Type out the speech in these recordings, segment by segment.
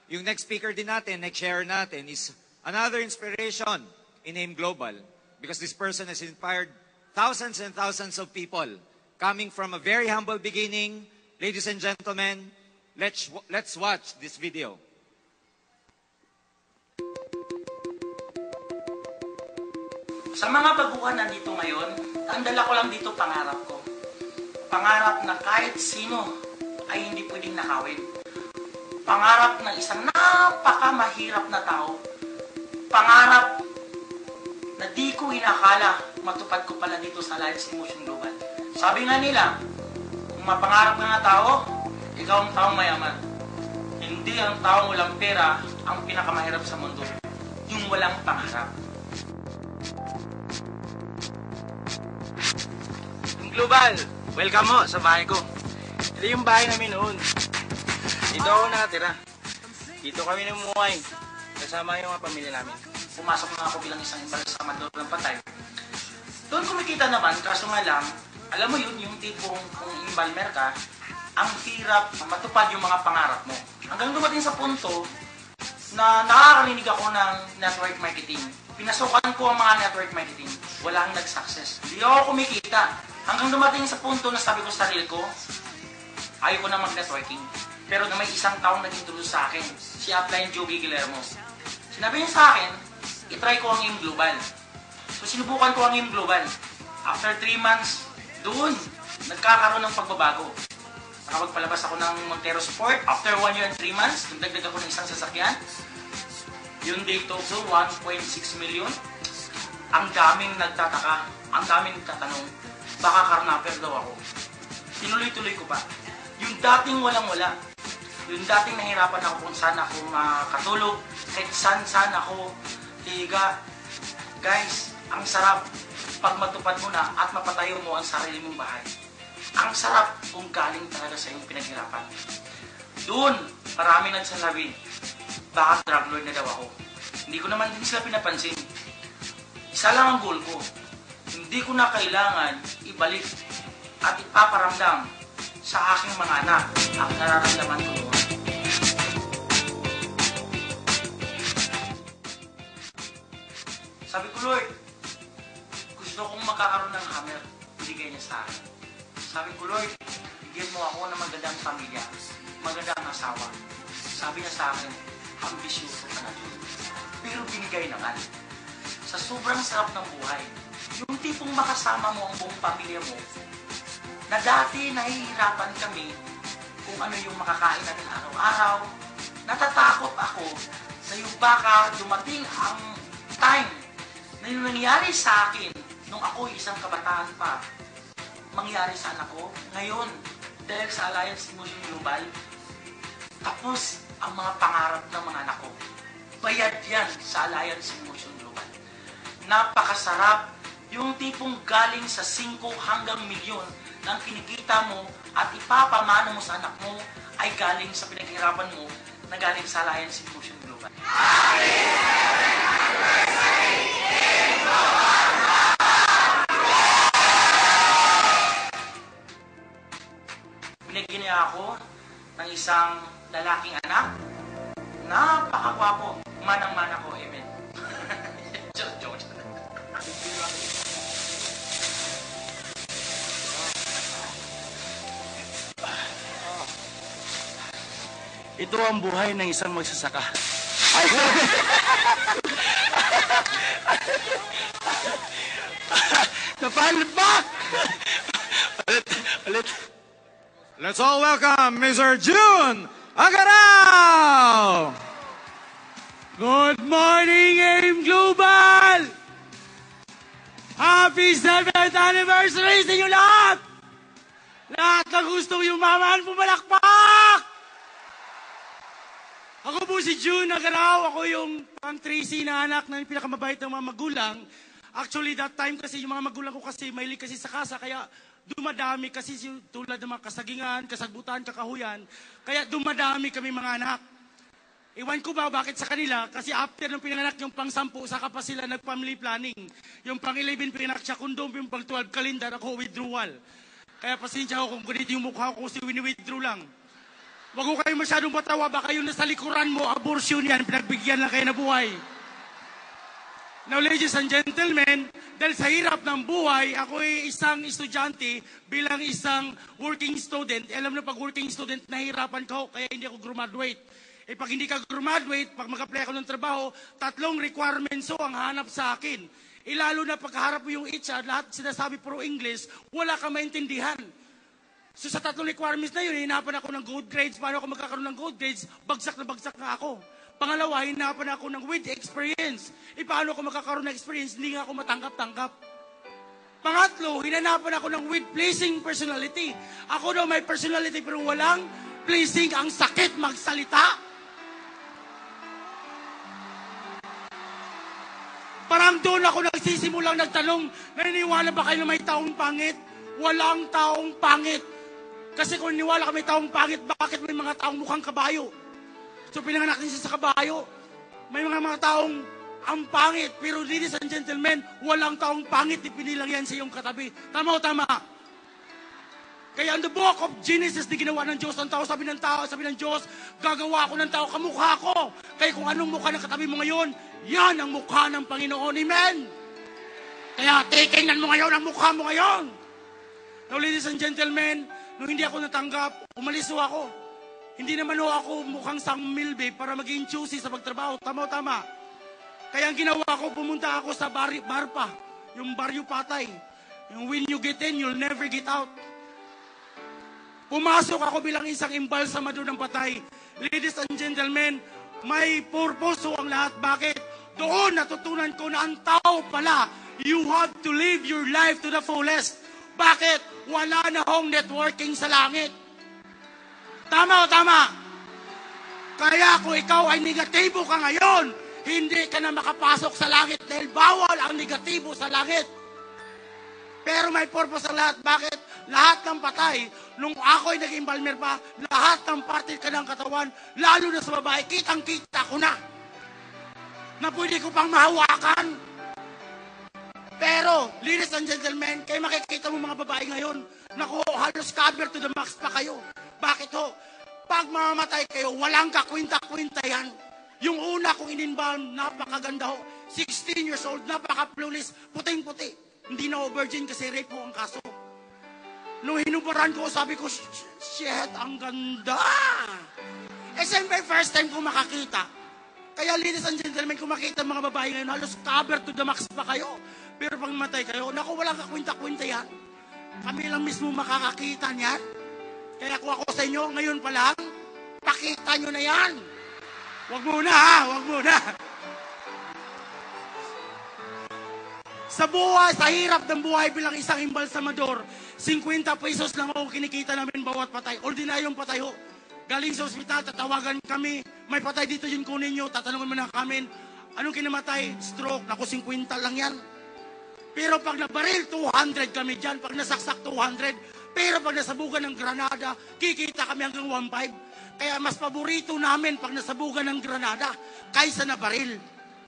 yung next speaker din natin, next share natin, is another inspiration in AIM Global because this person has inspired thousands and thousands of people coming from a very humble beginning. Ladies and gentlemen, let's watch this video. Sa mga baguhan nandito ngayon, ang dala ko lang dito pangarap ko. Pangarap na kahit sino ay hindi pwedeng nakawin. Pangarap ng isang napakamahirap na tao. Pangarap na di ko inakala matupad ko pala dito sa Alliance in Motion Global. Sabi nga nila, kung mapangarap nga tao, ikaw ang taong mayaman. Hindi ang taong walang pera ang pinakamahirap sa mundo. Yung walang pangarap. Global, welcome mo sa bahay ko. Ito yung bahay namin noon. Dito ako nakatira. Dito kami namumuhay. Kasama yung mga pamilya namin. Pumasok na ako bilang isang embalsamador ng patay. Doon kumikita naman, kaso nga lang, alam mo yun, yung tipong kung embalmer ka, ang hirap matupad yung mga pangarap mo. Hanggang dumating sa punto na nakakarinig ako ng network marketing. Pinasukan ko ang mga network marketing. Walang nag-success. Hindi ako kumikita. Hanggang dumating sa punto na sabi ko sa sarili ko, ayaw ko na mag-networking. Pero na may isang taong nag-introduce sa akin, si Upline Joby Guillermo. Sinabi niya sa akin, itry ko ang AIM Global. So sinubukan ko ang AIM Global. After 3 months, doon, nagkakaroon ng pagbabago. Nakapagpalabas ako ng Montero Sport. After 1 year and 3 months, nagdagdag ako ng isang sasakyan. Yung day total, 1.6 million. Ang daming nagtataka, ang daming nagtatanong, baka karnaper daw ako. Tinuloy-tuloy ko pa. Yung dating walang-wala, yung dating nahirapan ako kung saan ako makatulog, kahit saan ako higa. Guys, ang sarap pag matupad mo na at mapatayo mo ang sarili mong bahay. Ang sarap kung galing talaga sa iyong pinaghirapan. Doon, marami nagsasabi, baka drug lord na daw ako. Hindi ko naman din sila pinapansin. Isa lang ang goal ko. Hindi ko na kailangan ibalik at ipaparamdam sa aking mga anak ang nararamdaman ko noon. Sabi ko, Lord, gusto kong makakaroon ng hammer. Bigay niya sa akin. Sabi ko, Lord, bigyan mo ako ng magandang pamilya, magandang asawa. Sabi niya sa akin, ambisyoso ka na doon. Pero binigay naman. Sa sobrang sarap ng buhay, yung tipong makasama mo ang buong pamilya mo, na dati nahihirapan kami kung ano yung makakain natin araw-araw, natatakot ako sa yung baka dumating ang time na yung nangyari sa akin nung ako isang kabataan pa, mangyari sa anak ko. Ngayon, dahil sa Alliance in Motion Global, tapos ang mga pangarap ng mga anak ko. Bayad yan sa Alliance in Motion Global. Napakasarap yung tipong galing sa 5 hanggang milyon ng kinikita mo at ipapamana mo sa anak mo ay galing sa pinaghirapan mo na galing sa Alliance in Motion Global. Binigyan niya ako ng isang lalaking anak. Napakagwapo. Manang-mana ko. Amen. Joke. Ito ang buhay ng isang magsasaka. Napalpak! Ulit. Let's all welcome Mr. June Agarao! Good morning, AIM Global! Happy 7th anniversary sa inyo lahat! Lahat na gustong yumaman, pumalakpak! Ako po si June Agarao. Ako yung pang-Tracy na anak ng pinakamabait ng mga magulang. Actually, that time kasi yung mga magulang ko kasi mahilig kasi sa kasa, kaya dumadami kasi tulad ng mga kasagingan, kasagbutan, kakahuyan. Kaya dumadami kami mga anak. Iwan ko ba bakit sa kanila? Kasi after ng pinanganak yung pang-10, saka pa sila nag-family planning. Yung pang-11 pinanganak siya kondom, yung pang-12 kalendar, ako withdrawal. Kaya pasensya ako kung ganito yung mukha ko kasi wini-withdraw lang. Huwag ko kayo masyadong patawa, baka yung nasa likuran mo, abortion yan, pinagbigyan lang kayo na buhay. Now, ladies and gentlemen, dahil sa hirap ng buhay, ako ay isang estudyante bilang isang working student. Alam na pag working student, nahihirapan ko, kaya hindi ako graduate. Pag hindi ka graduate, pag mag-apply ako ng trabaho, 3 requirements ang hanap sa akin. Lalo na pagkaharap mo yung HR, lahat sinasabi puro English, wala kang maintindihan. So sa 3 requirements na yun, hinapan ako ng good grades. Paano ako magkakaroon ng good grades? Bagsak na ako. Pangalawa, hinapan ako ng with experience. Paano ako magkakaroon ng experience? Hindi nga ako matanggap-tanggap. Pangatlo, hinanapan ako ng with pleasing personality. Ako daw may personality pero walang pleasing. Ang sakit magsalita. Parang doon ako nagsisimulang nagtanong, naniniwala ba kayo na may taong pangit? Walang taong pangit. Kasi kung niwala ka may taong pangit, bakit may mga taong mukhang kabayo? So pinanganak din siya sa kabayo. May mga taong ang pangit. Pero ladies and gentlemen, walang taong pangit. Ipinilang yan sa iyong katabi. Tama o tama? Kaya in the book of Genesis, di ginawa ng Diyos ang tao. Sabi ng Diyos, gagawa ako ng tao kamukha ko. Kaya kung anong mukha ng katabi mo ngayon, yan ang mukha ng Panginoon. Amen? Kaya titingnan mo ngayon ang mukha mo ngayon. Now ladies and gentlemen, nung hindi ako natanggap, umalis ako. Hindi naman ako mukhang sangmilbe para maging choosy sa pagtrabaho. Tama. Kaya ang ginawa ko, pumunta ako sa barpa. Yung baryo patay. Yung when you get in, you'll never get out. Pumasok ako bilang isang imbalsamador ng patay. Ladies and gentlemen, may purpose ang lahat. Bakit? Doon natutunan ko na ang tao pala, you have to live your life to the fullest. Bakit? Wala na hong networking sa langit. Tama o tama? Kaya kung ikaw ay negatibo ka ngayon, hindi ka na makapasok sa langit dahil bawal ang negatibo sa langit. Pero may purpose ang lahat. Bakit? Lahat ng patay, nung ako ay naging balmer pa, lahat ng parte ka ng katawan, lalo na sa babae, kitang-kita ko na. Na pwede ko pang mahawakan. Pero, ladies and gentlemen, kayo makikita mo mga babae ngayon, naku, halos cover to the max pa kayo. Bakit ho? Pag mamamatay kayo, walang kakwinta-kwinta yan. Yung una kong ininbalm, napakaganda ho. 16 years old, napaka-flawless, puting-puti. Hindi na ho virgin kasi rape ho ang kaso. Nung hinubaran ko, sabi ko, shit, ang ganda. Siyempre, first time ko makakita. Kaya ladies and gentlemen, kung makita mga babae ngayon, halos cover to the max pa kayo. Pero pag matay kayo, naku, walang kakwinta-kwinta yan. Kami lang mismo makakakita niyan. Kaya kung ako sa inyo, ngayon pa lang, pakita nyo na yan. Wag muna ha, wag muna. Sa buhay, sa hirap ng buhay bilang isang imbalsamador, 50 pesos lang ako kinikita namin bawat patay. Ordinaryong patay ho. Galing sa ospital, tatawagan kami. May patay dito yun, kunin nyo. Tatanungin mo na kami. Anong kinamatay? Stroke. Naku, 50 lang yan. Pero pag nabaril, 200 kami dyan. Pag nasaksak, 200. Pero pag nasabugan ng granada, kikita kami hanggang 1.5. Kaya mas paborito namin pag nasabugan ng granada kaysa na baril.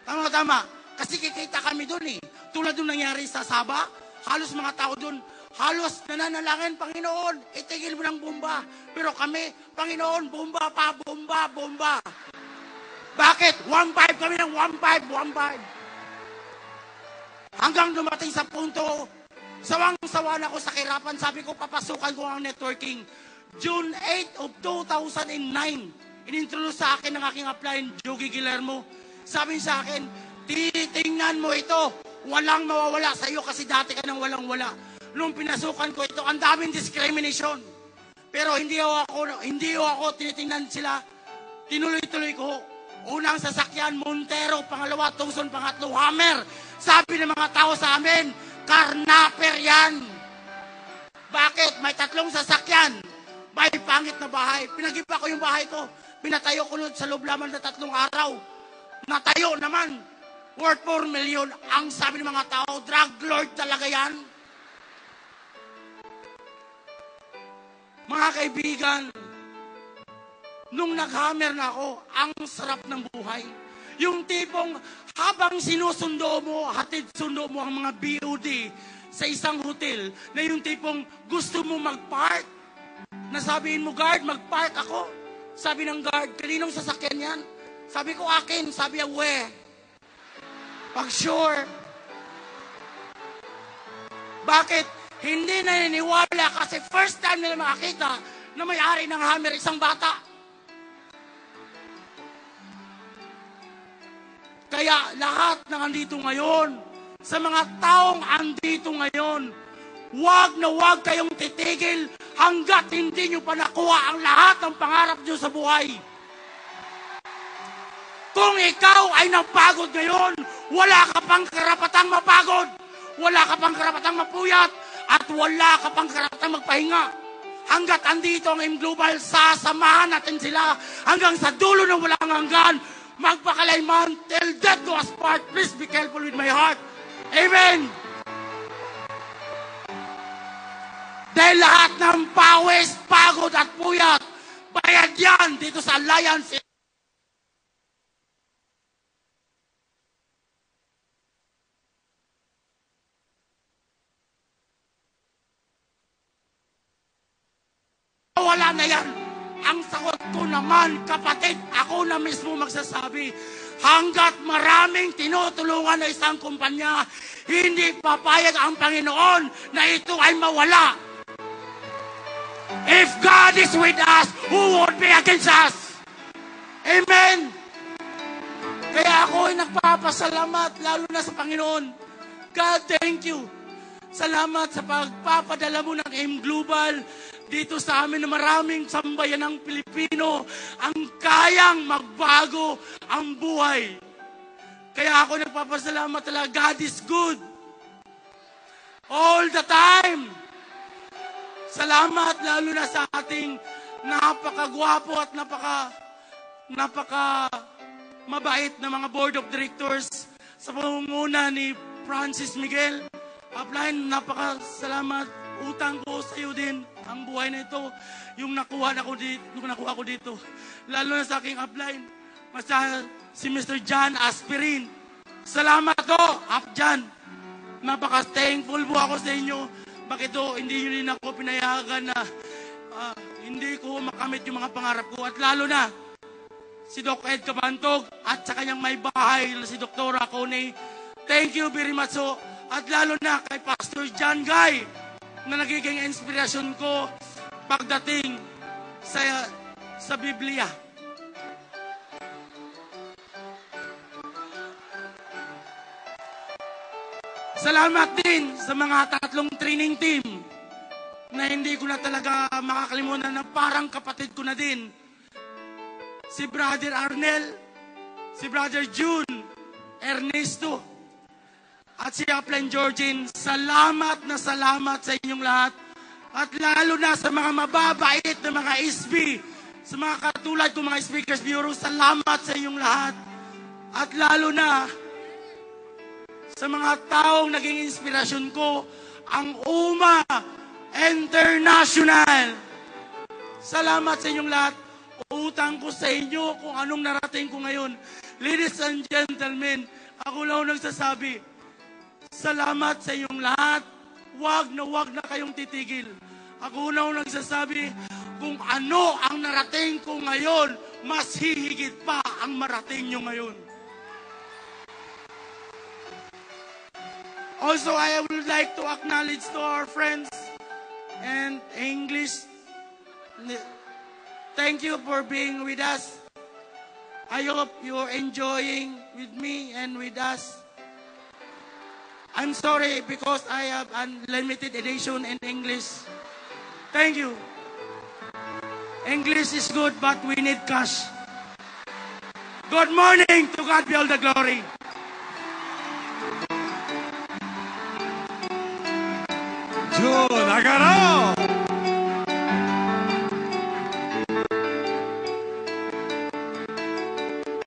Tama. Kasi kikita kami doon eh. Tulad nung nangyari sa Sabah, halos mga tao doon, halos nananalangin, Panginoon, itigil mo ng bomba. Pero kami, Panginoon, bomba pa, bomba. Bakit? 1.5 kami ng 1.5. Hanggang dumating sa punto, sawang-sawa na ako sa kirapan. Sabi ko, papasukan ko ang networking. June 8 of 2009, inintroduce sa akin ng aking upline, Jogi Guillermo. Sabi sa akin, titingnan mo ito. Walang mawawala sa iyo kasi dati ka nang walang-wala. Nung pinasukan ko ito, ang daming discrimination. Pero hindi ako tinitingnan sila. Tinuloy-tuloy ko. Unang sasakyan, Montero. Pangalawa, Tucson. Pangatlo, Hammer. Sabi ng mga tao sa amin, karnaper yan. Bakit? May 3 sasakyan. May pangit na bahay. Pinagiba ko yung bahay ko. Pinatayo ko sa loob lamang na 3 araw. Natayo naman. Worth 4 million. Ang sabi ng mga tao, drug lord talaga yan. Mga kaibigan, nung nag-hammer na ako, ang sarap ng buhay. Yung tipong habang sinusundo mo, hatid sundo mo ang mga BOD sa isang hotel, na yung tipong gusto mo mag-park, nasabihin mo, guard, mag-park ako. Sabi ng guard, kaninong sasakyan yan? Sabi ko, akin. Sabi niya, we. Pag sure. Bakit? Hindi naniniwala kasi first time nila makakita na may-ari ng Hammer isang bata. Kaya lahat ng andito ngayon, sa mga taong andito ngayon, wag na wag kayong titigil hanggat hindi nyo pa nakuha ang lahat ng pangarap nyo sa buhay. Kung ikaw ay napagod ngayon, wala ka pang karapatang mapagod, wala ka pang karapatang mapuyat, at wala ka pang karapatang magpahinga. Hanggat andito ang M Global, sasamahan natin sila hanggang sa dulo ng walang hanggan. Magpakalayman, till death do us part. Please be careful with my heart. Amen. Dahil lahat ng pawis, pagod at puyat, bayad yan dito sa Alliance. Wala na yan. Ang sagot ko naman, kapatid, ako na mismo magsasabi, hanggat maraming tinutulungan na isang kumpanya, hindi papayag ang Panginoon na ito ay mawala. If God is with us, who would be against us? Amen. Kaya ako ay nagpapasalamat, lalo na sa Panginoon. God, thank you. Salamat sa pagpapadala mo ng M Global dito sa amin na maraming sambayan ng Pilipino ang kayang magbago ang buhay. Kaya ako nagpapasalamat talaga. God is good. All the time. Salamat lalo na sa ating napakagwapo at napaka mabait na mga board of directors sa pamumuno ni Francis Miguel. Upline, napakasalamat. Utang ko sa iyo din ang buhay na ito. Yung nakuha ko dito. Lalo na sa aking upline. Si Mr. John Aspirin. Salamat to, John. Napaka-thankful po ako sa inyo. Bakit do, hindi nyo rin ako pinayagan na hindi ko makamit yung mga pangarap ko. At lalo na, si Doc Ed Cabantog at sa kanyang may bahay, si Dr. Coney. Thank you very much. So, at lalo na kay Pastor John Guy na nagiging inspirasyon ko pagdating sa Biblia. Salamat din sa mga tatlong training team na hindi ko na talaga makakalimutan na parang kapatid ko na din. Si Brother Arnel, si Brother June, Ernesto, at si Upline Georgine. Salamat na salamat sa inyong lahat. At lalo na sa mga mababait na mga SB, sa mga katulad kong mga Speakers Bureau, salamat sa inyong lahat. At lalo na sa mga taong naging inspirasyon ko, ang UMA International. Salamat sa inyong lahat. Utang ko sa inyo kung anong narating ko ngayon. Ladies and gentlemen, ako lang nagsasabi, salamat sa inyong lahat. Wag na kayong titigil. Ako na nagsasabi, kung ano ang narating ko ngayon, mas hihigit pa ang marating nyo ngayon. Also, I would like to acknowledge to our friends and English. Thank you for being with us. I hope you're enjoying with me and with us. I'm sorry because I have unlimited edition in English. Thank you. English is good, but we need cash. Good morning. To God be all the glory. Jun Agaro.